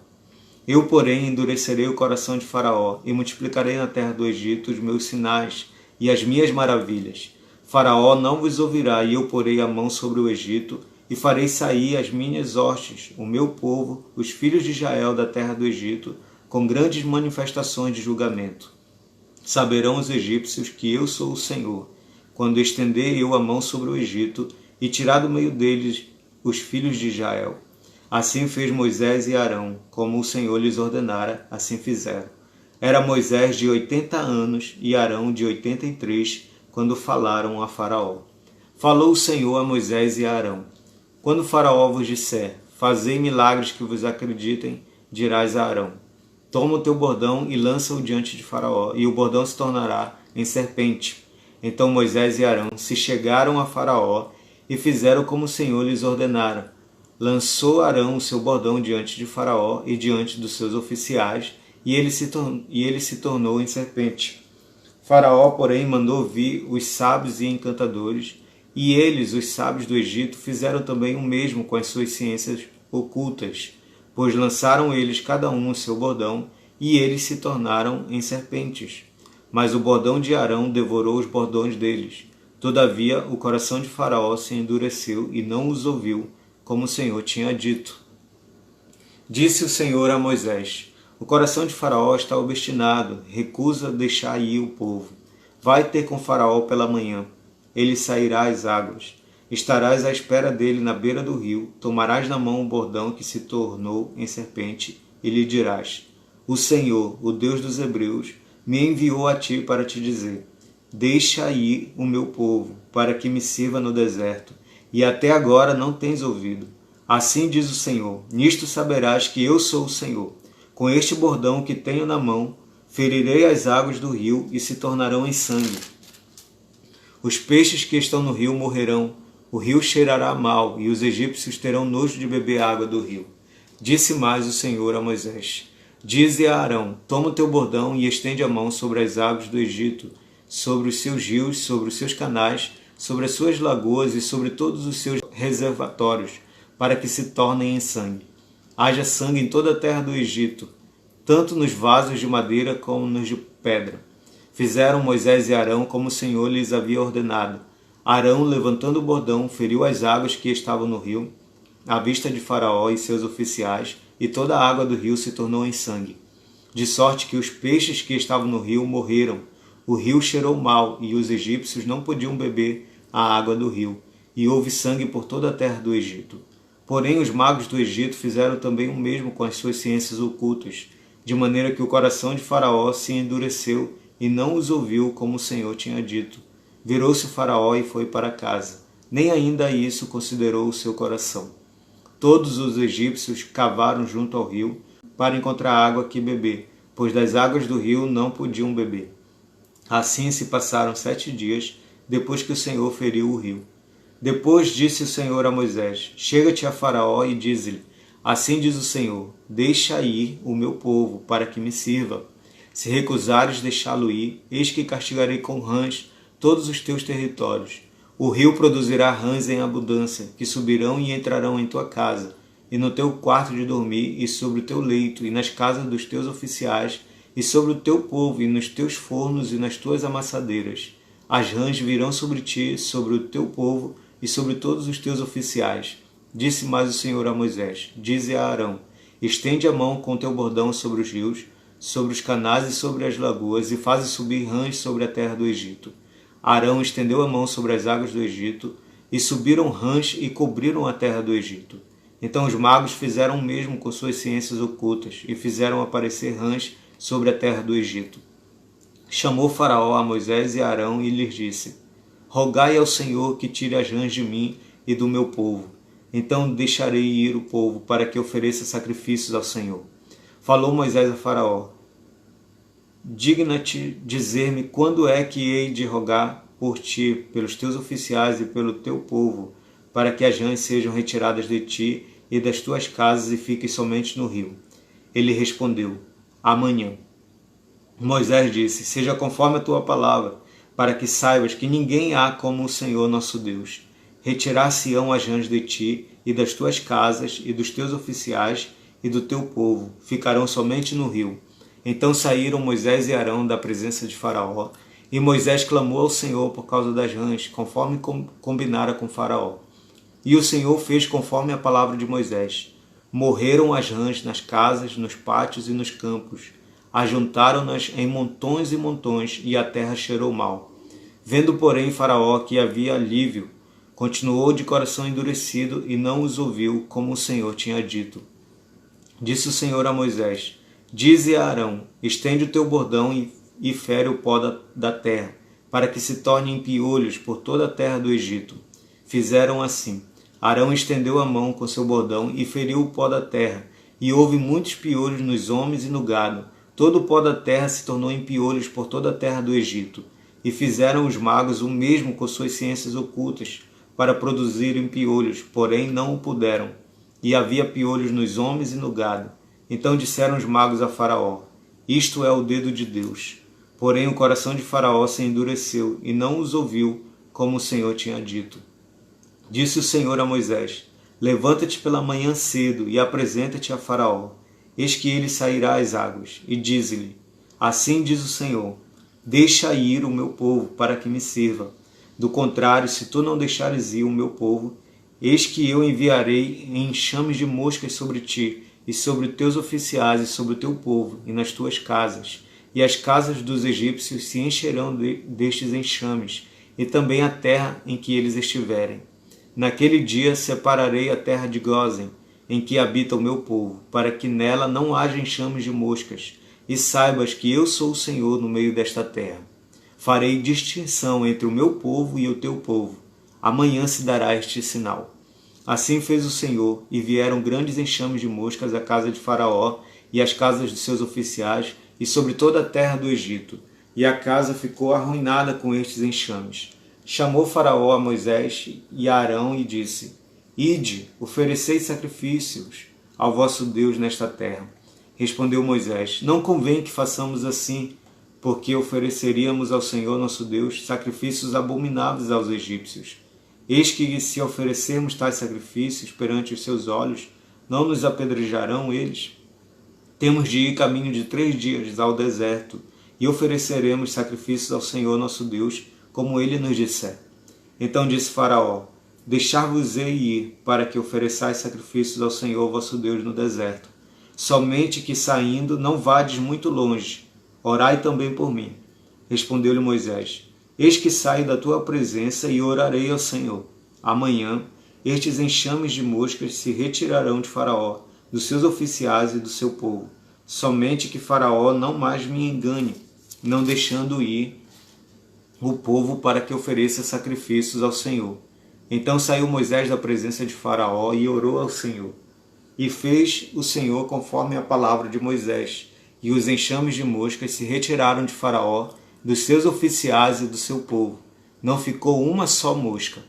Eu, porém, endurecerei o coração de Faraó, e multiplicarei na terra do Egito os meus sinais e as minhas maravilhas. Faraó não vos ouvirá, e eu porei a mão sobre o Egito, e farei sair as minhas hostes, o meu povo, os filhos de Israel da terra do Egito, com grandes manifestações de julgamento. Saberão os egípcios que eu sou o Senhor, quando estender eu a mão sobre o Egito, e tirar do meio deles os filhos de Israel. Assim fez Moisés e Arão, como o Senhor lhes ordenara, assim fizeram. Era Moisés de 80 anos e Arão de 83, quando falaram a Faraó. Falou o Senhor a Moisés e a Arão: Quando Faraó vos disser, fazei milagres que vos acreditem, dirás a Arão: Toma o teu bordão e lança-o diante de Faraó, e o bordão se tornará em serpente. Então Moisés e Arão se chegaram a Faraó e fizeram como o Senhor lhes ordenara. Lançou Arão o seu bordão diante de Faraó e diante dos seus oficiais, e ele se tornou em serpente. Faraó, porém, mandou vir os sábios e encantadores, e eles, os sábios do Egito, fizeram também o mesmo com as suas ciências ocultas, pois lançaram eles cada um o seu bordão, e eles se tornaram em serpentes. Mas o bordão de Arão devorou os bordões deles. Todavia, o coração de Faraó se endureceu e não os ouviu, como o Senhor tinha dito. Disse o Senhor a Moisés: O coração de Faraó está obstinado, recusa deixar ir o povo. Vai ter com Faraó pela manhã. Ele sairá às águas. Estarás à espera dele na beira do rio, tomarás na mão o bordão que se tornou em serpente, e lhe dirás: O Senhor, o Deus dos Hebreus, me enviou a ti para te dizer: Deixa ir o meu povo, para que me sirva no deserto, e até agora não tens ouvido. Assim diz o Senhor: Nisto saberás que eu sou o Senhor. Com este bordão que tenho na mão, ferirei as águas do rio e se tornarão em sangue. Os peixes que estão no rio morrerão, o rio cheirará mal, e os egípcios terão nojo de beber água do rio. Disse mais o Senhor a Moisés: Dize a Arão: Toma o teu bordão e estende a mão sobre as águas do Egito, sobre os seus rios, sobre os seus canais, sobre as suas lagoas e sobre todos os seus reservatórios, para que se tornem em sangue. Haja sangue em toda a terra do Egito, tanto nos vasos de madeira como nos de pedra. Fizeram Moisés e Arão como o Senhor lhes havia ordenado. Arão, levantando o bordão, feriu as águas que estavam no rio, à vista de Faraó e seus oficiais, e toda a água do rio se tornou em sangue. De sorte que os peixes que estavam no rio morreram. O rio cheirou mal, e os egípcios não podiam beber a água do rio, e houve sangue por toda a terra do Egito. Porém, os magos do Egito fizeram também o mesmo com as suas ciências ocultas, de maneira que o coração de Faraó se endureceu e não os ouviu como o Senhor tinha dito. Virou-se o Faraó e foi para casa. Nem ainda isso considerou o seu coração. Todos os egípcios cavaram junto ao rio para encontrar água que beber, pois das águas do rio não podiam beber. Assim se passaram 7 dias, depois que o Senhor feriu o rio. Depois disse o Senhor a Moisés: Chega-te a Faraó e dize-lhe: Assim diz o Senhor: Deixa ir o meu povo, para que me sirva. Se recusares deixá-lo ir, eis que castigarei com rãs todos os teus territórios. O rio produzirá rãs em abundância, que subirão e entrarão em tua casa, e no teu quarto de dormir, e sobre o teu leito, e nas casas dos teus oficiais, e sobre o teu povo, e nos teus fornos, e nas tuas amassadeiras. As rãs virão sobre ti, sobre o teu povo, e sobre todos os teus oficiais. Disse mais o Senhor a Moisés: Dize a Arão: Estende a mão com teu bordão sobre os rios, sobre os canais e sobre as lagoas, e faze subir rãs sobre a terra do Egito. Arão estendeu a mão sobre as águas do Egito, e subiram rãs e cobriram a terra do Egito. Então os magos fizeram o mesmo com suas ciências ocultas, e fizeram aparecer rãs sobre a terra do Egito. Chamou Faraó a Moisés e a Arão e lhes disse: Rogai ao Senhor que tire as rãs de mim e do meu povo. Então deixarei ir o povo para que ofereça sacrifícios ao Senhor. Falou Moisés a Faraó: Digna-te dizer-me quando é que hei de rogar por ti, pelos teus oficiais e pelo teu povo, para que as rãs sejam retiradas de ti e das tuas casas e fiquem somente no rio. Ele respondeu: Amanhã. Moisés disse: Seja conforme a tua palavra, para que saibas que ninguém há como o Senhor nosso Deus. Retirar-se-ão as rãs de ti e das tuas casas e dos teus oficiais e do teu povo, ficarão somente no rio. Então saíram Moisés e Arão da presença de Faraó, e Moisés clamou ao Senhor por causa das rãs, conforme combinara com Faraó. E o Senhor fez conforme a palavra de Moisés. Morreram as rãs nas casas, nos pátios e nos campos. Ajuntaram-nas em montões e montões, e a terra cheirou mal. Vendo, porém, Faraó que havia alívio, continuou de coração endurecido e não os ouviu, como o Senhor tinha dito. Disse o Senhor a Moisés: Dize a Arão: Estende o teu bordão e fere o pó da terra, para que se torne em piolhos por toda a terra do Egito. Fizeram assim. Arão estendeu a mão com seu bordão e feriu o pó da terra, e houve muitos piolhos nos homens e no gado. Todo o pó da terra se tornou em piolhos por toda a terra do Egito. E fizeram os magos o mesmo com suas ciências ocultas, para produzirem piolhos, porém não o puderam. E havia piolhos nos homens e no gado. Então disseram os magos a Faraó: Isto é o dedo de Deus. Porém o coração de Faraó se endureceu, e não os ouviu, como o Senhor tinha dito. Disse o Senhor a Moisés: Levanta-te pela manhã cedo e apresenta-te a Faraó. Eis que ele sairá às águas, e dize-lhe: Assim diz o Senhor: Deixa ir o meu povo, para que me sirva. Do contrário, se tu não deixares ir o meu povo, eis que eu enviarei enxames de moscas sobre ti, e sobre teus oficiais, e sobre o teu povo, e nas tuas casas. E as casas dos egípcios se encherão destes enxames, e também a terra em que eles estiverem. Naquele dia separarei a terra de Gósen, em que habita o meu povo, para que nela não haja enxames de moscas, e saibas que eu sou o Senhor no meio desta terra. Farei distinção entre o meu povo e o teu povo. Amanhã se dará este sinal. Assim fez o Senhor, e vieram grandes enxames de moscas à casa de Faraó e às casas de seus oficiais, e sobre toda a terra do Egito. E a casa ficou arruinada com estes enxames. Chamou Faraó a Moisés e a Arão e disse: Ide, oferecei sacrifícios ao vosso Deus nesta terra. Respondeu Moisés: Não convém que façamos assim, porque ofereceríamos ao Senhor nosso Deus sacrifícios abomináveis aos egípcios. Eis que, se oferecermos tais sacrifícios perante os seus olhos, não nos apedrejarão eles? Temos de ir caminho de 3 dias ao deserto, e ofereceremos sacrifícios ao Senhor nosso Deus, como ele nos disser. Então disse Faraó: Deixar-vos-ei ir, para que ofereçais sacrifícios ao Senhor vosso Deus no deserto. Somente que saindo não vades muito longe. Orai também por mim. Respondeu-lhe Moisés: Eis que saio da tua presença e orarei ao Senhor. Amanhã estes enxames de moscas se retirarão de Faraó, dos seus oficiais e do seu povo. Somente que Faraó não mais me engane, não deixando ir o povo para que ofereça sacrifícios ao Senhor. Então saiu Moisés da presença de Faraó e orou ao Senhor. E fez o Senhor conforme a palavra de Moisés, e os enxames de moscas se retiraram de Faraó, dos seus oficiais e do seu povo. Não ficou uma só mosca.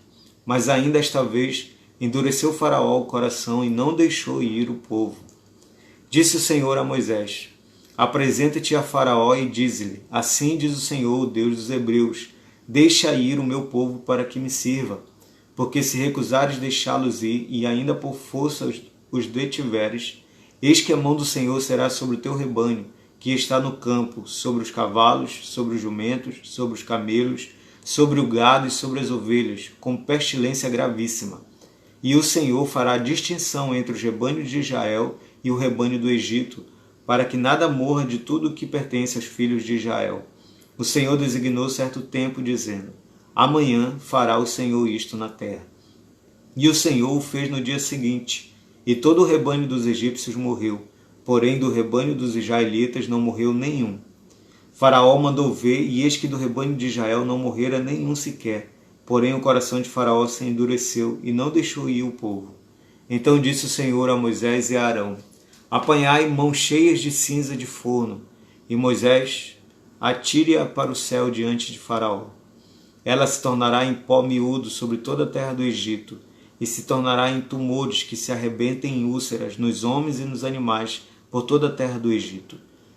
Mas ainda esta vez endureceu Faraó o coração e não deixou ir o povo. Disse o Senhor a Moisés: apresenta-te a Faraó e dize-lhe: assim diz o Senhor, o Deus dos Hebreus: deixa ir o meu povo para que me sirva. Porque se recusares deixá-los ir e ainda por força os detiveres, eis que a mão do Senhor será sobre o teu rebanho, que está no campo, sobre os cavalos, sobre os jumentos, sobre os camelos, sobre o gado e sobre as ovelhas, com pestilência gravíssima. E o Senhor fará distinção entre os rebanhos de Israel e o rebanho do Egito, para que nada morra de tudo o que pertence aos filhos de Israel. O Senhor designou certo tempo, dizendo: amanhã fará o Senhor isto na terra. E o Senhor o fez no dia seguinte, e todo o rebanho dos egípcios morreu, porém do rebanho dos israelitas não morreu nenhum. Faraó mandou ver, e eis que do rebanho de Israel não morrera nenhum sequer, porém o coração de Faraó se endureceu, e não deixou ir o povo. Então disse o Senhor a Moisés e a Arão: apanhai mãos cheias de cinza de forno, e Moisés atire-a para o céu diante de Faraó. Ela se tornará em pó miúdo sobre toda a terra do Egito, e se tornará em tumores que se arrebentem em úlceras nos homens e nos animais por toda a terra do Egito.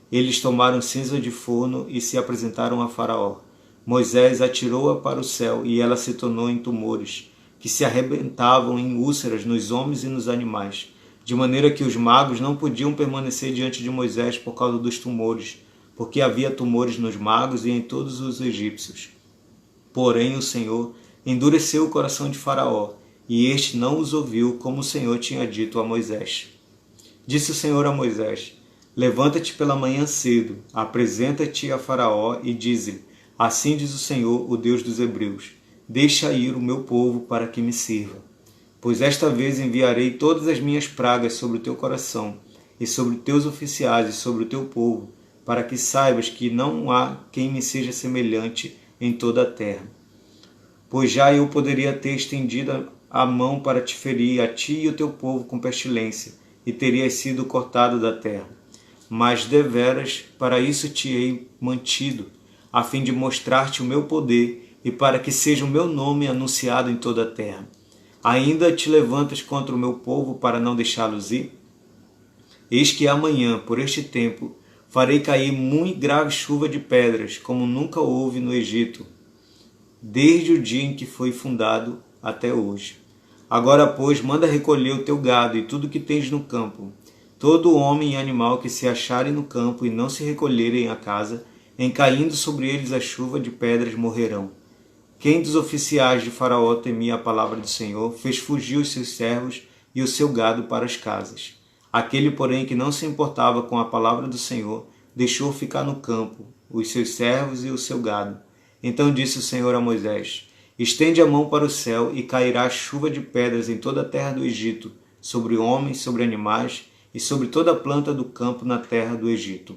Eles tomaram cinza de forno e se apresentaram a Faraó. Moisés atirou-a para o céu, e ela se tornou em tumores, que se arrebentavam em úlceras nos homens e nos animais, de maneira que os magos não podiam permanecer diante de Moisés por causa dos tumores, porque havia tumores nos magos e em todos os egípcios. Porém o Senhor endureceu o coração de Faraó, e este não os ouviu, como o Senhor tinha dito a Moisés. Disse o Senhor a Moisés: levanta-te pela manhã cedo, apresenta-te a Faraó e dize-lhe: assim diz o Senhor, o Deus dos Hebreus: deixa ir o meu povo para que me sirva. Pois esta vez enviarei todas as minhas pragas sobre o teu coração, e sobre teus oficiais, e sobre o teu povo, para que saibas que não há quem me seja semelhante em toda a terra. Pois já eu poderia ter estendido a mão para te ferir, a ti e o teu povo, com pestilência, e terias sido cortado da terra. Mas deveras para isso te hei mantido, a fim de mostrar-te o meu poder, e para que seja o meu nome anunciado em toda a terra. Ainda te levantas contra o meu povo para não deixá-los ir? Eis que amanhã, por este tempo, farei cair muito grave chuva de pedras, como nunca houve no Egito, desde o dia em que foi fundado até hoje. Agora, pois, manda recolher o teu gado e tudo que tens no campo. Todo homem e animal que se acharem no campo e não se recolherem à casa, em caindo sobre eles a chuva de pedras, morrerão. Quem dos oficiais de Faraó temia a palavra do Senhor, fez fugir os seus servos e o seu gado para as casas. Aquele, porém, que não se importava com a palavra do Senhor, deixou ficar no campo os seus servos e o seu gado. Então disse o Senhor a Moisés: estende a mão para o céu, e cairá chuva de pedras em toda a terra do Egito, sobre homens, sobre animais, e sobre toda a planta do campo na terra do Egito.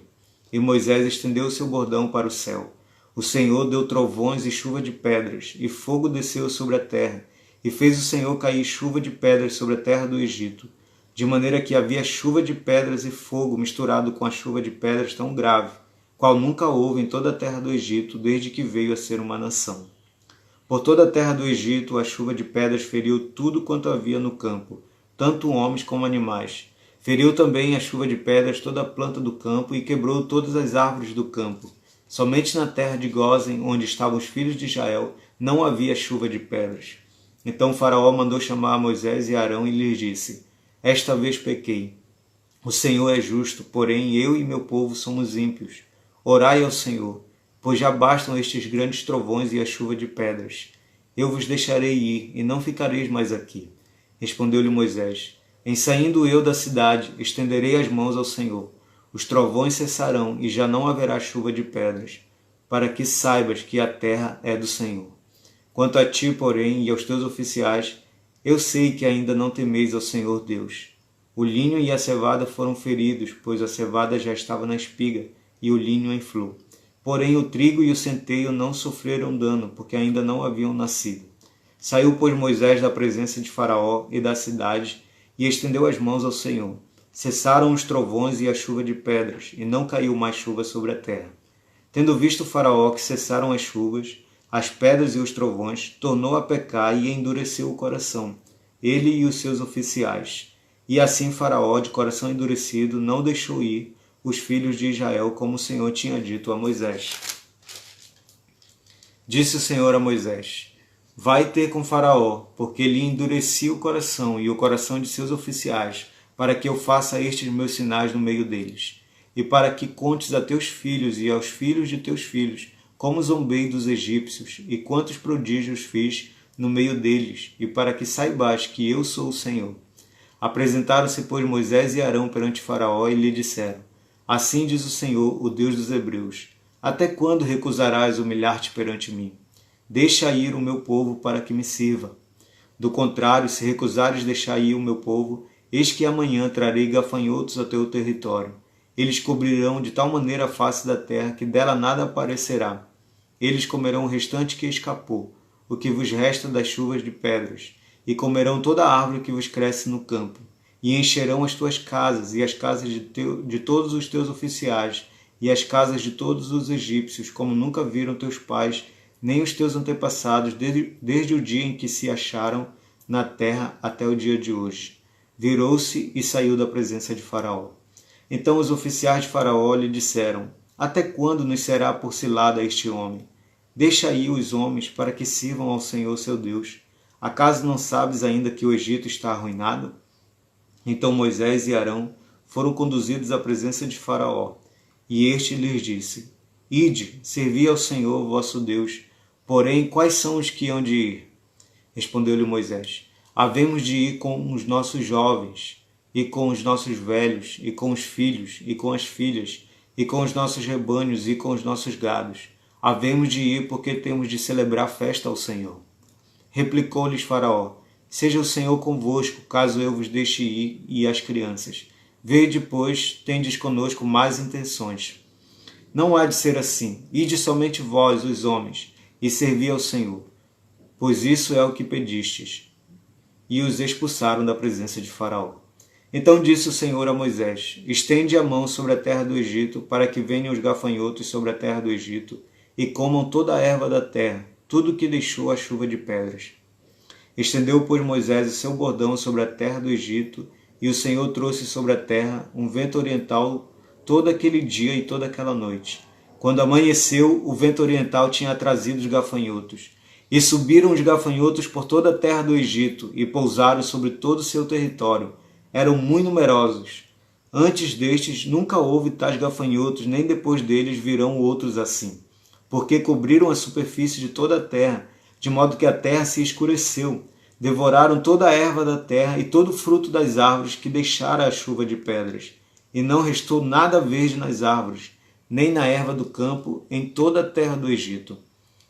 E Moisés estendeu o seu bordão para o céu. O Senhor deu trovões e chuva de pedras, e fogo desceu sobre a terra, e fez o Senhor cair chuva de pedras sobre a terra do Egito, de maneira que havia chuva de pedras e fogo misturado com a chuva de pedras tão grave, qual nunca houve em toda a terra do Egito, desde que veio a ser uma nação. Por toda a terra do Egito, a chuva de pedras feriu tudo quanto havia no campo, tanto homens como animais. Feriu também a chuva de pedras toda a planta do campo e quebrou todas as árvores do campo. Somente na terra de Gósen, onde estavam os filhos de Israel, não havia chuva de pedras. Então Faraó mandou chamar Moisés e Arão e lhes disse: esta vez pequei. O Senhor é justo, porém eu e meu povo somos ímpios. Orai ao Senhor, pois já bastam estes grandes trovões e a chuva de pedras. Eu vos deixarei ir, e não ficareis mais aqui. Respondeu-lhe Moisés: em saindo eu da cidade, estenderei as mãos ao Senhor. Os trovões cessarão, e já não haverá chuva de pedras, para que saibas que a terra é do Senhor. Quanto a ti, porém, e aos teus oficiais, eu sei que ainda não temeis ao Senhor Deus. O linho e a cevada foram feridos, pois a cevada já estava na espiga, e o linho em flor. Porém o trigo e o centeio não sofreram dano, porque ainda não haviam nascido. Saiu, pois, Moisés da presença de Faraó e da cidade, e estendeu as mãos ao Senhor. Cessaram os trovões e a chuva de pedras, e não caiu mais chuva sobre a terra. Tendo visto Faraó que cessaram as chuvas, as pedras e os trovões, tornou a pecar e endureceu o coração, ele e os seus oficiais. E assim Faraó, de coração endurecido, não deixou ir os filhos de Israel, como o Senhor tinha dito a Moisés. Disse o Senhor a Moisés: vai ter com Faraó, porque lhe endureci o coração e o coração de seus oficiais, para que eu faça estes meus sinais no meio deles, e para que contes a teus filhos e aos filhos de teus filhos, como zombei dos egípcios, e quantos prodígios fiz no meio deles, e para que saibas que eu sou o Senhor. Apresentaram-se, pois, Moisés e Arão perante Faraó, e lhe disseram: assim diz o Senhor, o Deus dos Hebreus: até quando recusarás humilhar-te perante mim? Deixa ir o meu povo para que me sirva. Do contrário, se recusares deixar ir o meu povo, eis que amanhã trarei gafanhotos ao teu território. Eles cobrirão de tal maneira a face da terra que dela nada aparecerá. Eles comerão o restante que escapou, o que vos resta das chuvas de pedras, e comerão toda a árvore que vos cresce no campo, e encherão as tuas casas e as casas de todos os teus oficiais, e as casas de todos os egípcios, como nunca viram teus pais, nem os teus antepassados, desde o dia em que se acharam na terra até o dia de hoje. Virou-se e saiu da presença de Faraó. Então os oficiais de Faraó lhe disseram: até quando nos será por cilada este homem? Deixa aí os homens para que sirvam ao Senhor seu Deus. Acaso não sabes ainda que o Egito está arruinado? Então Moisés e Arão foram conduzidos à presença de Faraó, e este lhes disse: ide, servi ao Senhor vosso Deus. Porém, quais são os que hão de ir? Respondeu-lhe Moisés: havemos de ir com os nossos jovens, e com os nossos velhos, e com os filhos, e com as filhas, e com os nossos rebanhos, e com os nossos gados. Havemos de ir porque temos de celebrar festa ao Senhor. Replicou-lhes Faraó: seja o Senhor convosco, caso eu vos deixe ir, e as crianças. Vede, pois, tendes conosco mais intenções. Não há de ser assim. Ide somente vós, os homens, e servi ao Senhor, pois isso é o que pedistes. E os expulsaram da presença de Faraó. Então disse o Senhor a Moisés: estende a mão sobre a terra do Egito, para que venham os gafanhotos sobre a terra do Egito, e comam toda a erva da terra, tudo que deixou a chuva de pedras. Estendeu, pois, Moisés o seu bordão sobre a terra do Egito, e o Senhor trouxe sobre a terra um vento oriental todo aquele dia e toda aquela noite. Quando amanheceu, o vento oriental tinha trazido os gafanhotos. E subiram os gafanhotos por toda a terra do Egito, e pousaram sobre todo o seu território. Eram muito numerosos. Antes destes nunca houve tais gafanhotos, nem depois deles virão outros assim. Porque cobriram a superfície de toda a terra, de modo que a terra se escureceu. Devoraram toda a erva da terra e todo o fruto das árvores que deixara a chuva de pedras. E não restou nada verde nas árvores, nem na erva do campo, em toda a terra do Egito.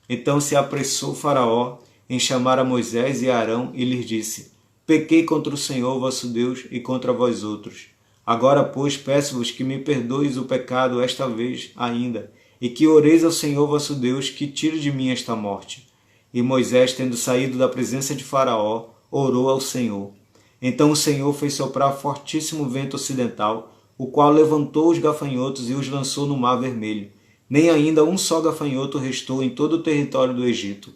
Então se apressou Faraó em chamar a Moisés e a Arão e lhes disse: pequei contra o Senhor vosso Deus e contra vós outros. Agora, pois, peço-vos que me perdoeis o pecado esta vez ainda, e que oreis ao Senhor vosso Deus que tire de mim esta morte. E Moisés, tendo saído da presença de Faraó, orou ao Senhor. Então o Senhor fez soprar fortíssimo vento ocidental, o qual levantou os gafanhotos e os lançou no mar vermelho. Nem ainda um só gafanhoto restou em todo o território do Egito.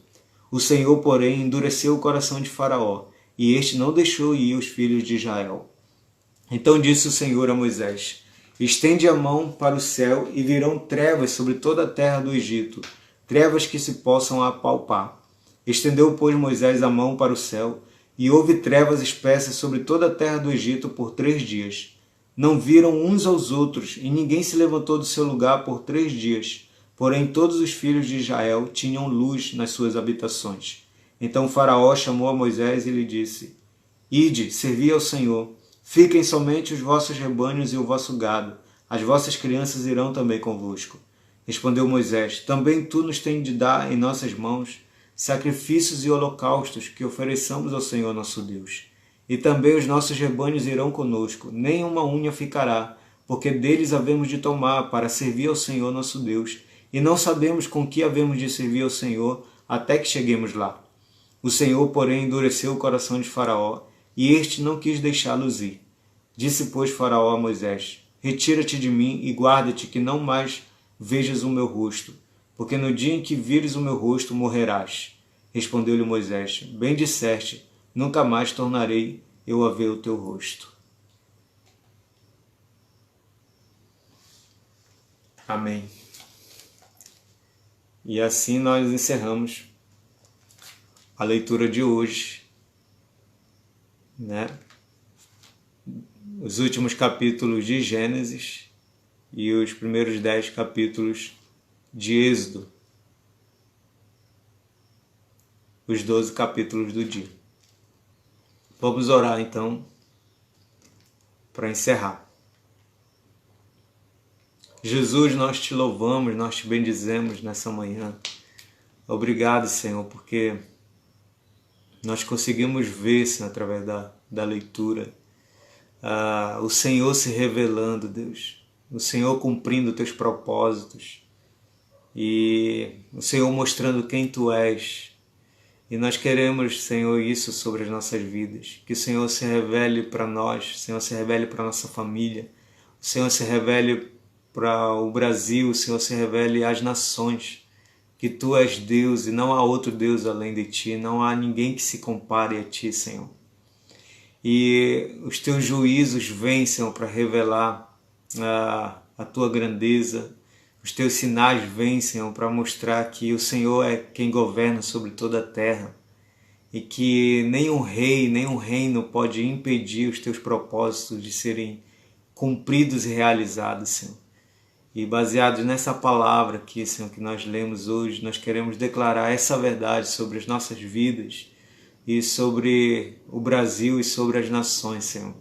O Senhor, porém, endureceu o coração de Faraó, e este não deixou ir os filhos de Israel. Então disse o Senhor a Moisés: estende a mão para o céu, e virão trevas sobre toda a terra do Egito, trevas que se possam apalpar. Estendeu, pois, Moisés a mão para o céu, e houve trevas espessas sobre toda a terra do Egito por 3 dias. Não viram uns aos outros, e ninguém se levantou do seu lugar por 3 dias. Porém todos os filhos de Israel tinham luz nas suas habitações. Então Faraó chamou a Moisés e lhe disse: ide, servi ao Senhor. Fiquem somente os vossos rebanhos e o vosso gado. As vossas crianças irão também convosco. Respondeu Moisés: também tu nos tens de dar em nossas mãos sacrifícios e holocaustos que ofereçamos ao Senhor nosso Deus. E também os nossos rebanhos irão conosco, nem uma unha ficará, porque deles havemos de tomar para servir ao Senhor nosso Deus, e não sabemos com que havemos de servir ao Senhor até que cheguemos lá. O Senhor, porém, endureceu o coração de Faraó, e este não quis deixá-los ir. Disse, pois, Faraó a Moisés: retira-te de mim e guarda-te que não mais vejas o meu rosto, porque no dia em que vires o meu rosto morrerás. Respondeu-lhe Moisés: bem disseste, nunca mais tornarei eu a ver o teu rosto. Amém. E assim nós encerramos a leitura de hoje, né? Os últimos capítulos de Gênesis e os primeiros 10 capítulos de Êxodo, os 12 capítulos do dia. Vamos orar então para encerrar. Jesus, nós te louvamos, nós te bendizemos nessa manhã. Obrigado, Senhor, porque nós conseguimos ver, Senhor, através da leitura, o Senhor se revelando, Deus, o Senhor cumprindo teus propósitos e o Senhor mostrando quem tu és. E nós queremos, Senhor, isso sobre as nossas vidas, que o Senhor se revele para nós, o Senhor se revele para a nossa família, o Senhor se revele para o Brasil, o Senhor se revele às nações, que tu és Deus e não há outro Deus além de ti, não há ninguém que se compare a ti, Senhor. E os teus juízos vêm, Senhor, para revelar a tua grandeza, os teus sinais vêm, Senhor, para mostrar que o Senhor é quem governa sobre toda a terra e que nenhum rei, nenhum reino pode impedir os teus propósitos de serem cumpridos e realizados, Senhor. E baseados nessa palavra aqui, Senhor, que nós lemos hoje, nós queremos declarar essa verdade sobre as nossas vidas e sobre o Brasil e sobre as nações, Senhor.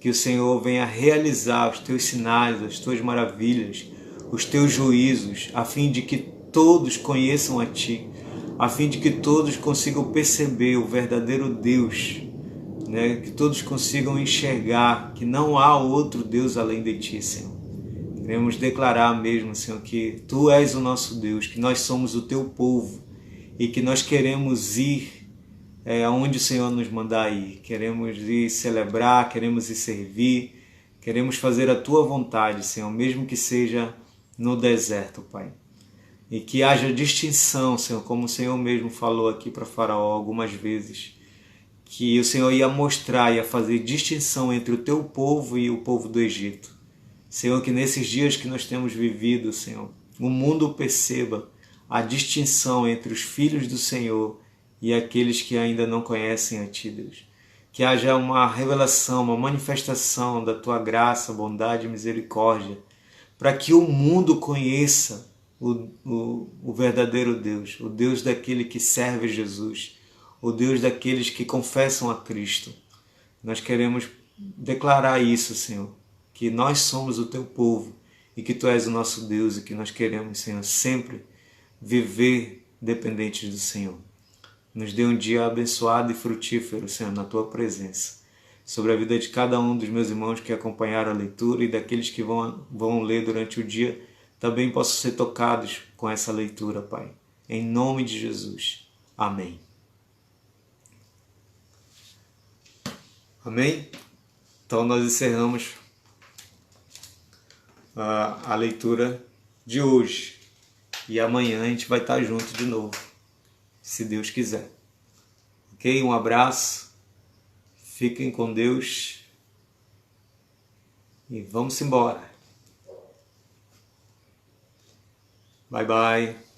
Que o Senhor venha realizar os teus sinais, as tuas maravilhas, os teus juízos, a fim de que todos conheçam a Ti, a fim de que todos consigam perceber o verdadeiro Deus, né? Que todos consigam enxergar que não há outro Deus além de Ti, Senhor. Queremos declarar mesmo, Senhor, que Tu és o nosso Deus, que nós somos o Teu povo e que nós queremos ir aonde o Senhor nos mandar ir. Queremos ir celebrar, queremos ir servir, queremos fazer a Tua vontade, Senhor, mesmo que seja no deserto, Pai. E que haja distinção, Senhor, como o Senhor mesmo falou aqui para Faraó algumas vezes, que o Senhor ia mostrar, ia fazer distinção entre o Teu povo e o povo do Egito. Senhor, que nesses dias que nós temos vivido, Senhor, o mundo perceba a distinção entre os filhos do Senhor e aqueles que ainda não conhecem a Ti, Deus. Que haja uma revelação, uma manifestação da Tua graça, bondade e misericórdia, para que o mundo conheça o verdadeiro Deus, o Deus daquele que serve Jesus, o Deus daqueles que confessam a Cristo. Nós queremos declarar isso, Senhor, que nós somos o Teu povo e que Tu és o nosso Deus e que nós queremos, Senhor, sempre viver dependentes do Senhor. Nos dê um dia abençoado e frutífero, Senhor, na Tua presença. Sobre a vida de cada um dos meus irmãos que acompanharam a leitura e daqueles que vão ler durante o dia, também possam ser tocados com essa leitura, Pai. Em nome de Jesus. Amém. Amém? Então nós encerramos a leitura de hoje. E amanhã a gente vai estar junto de novo, se Deus quiser. Ok? Um abraço. Fiquem com Deus. E vamos embora. Bye, bye.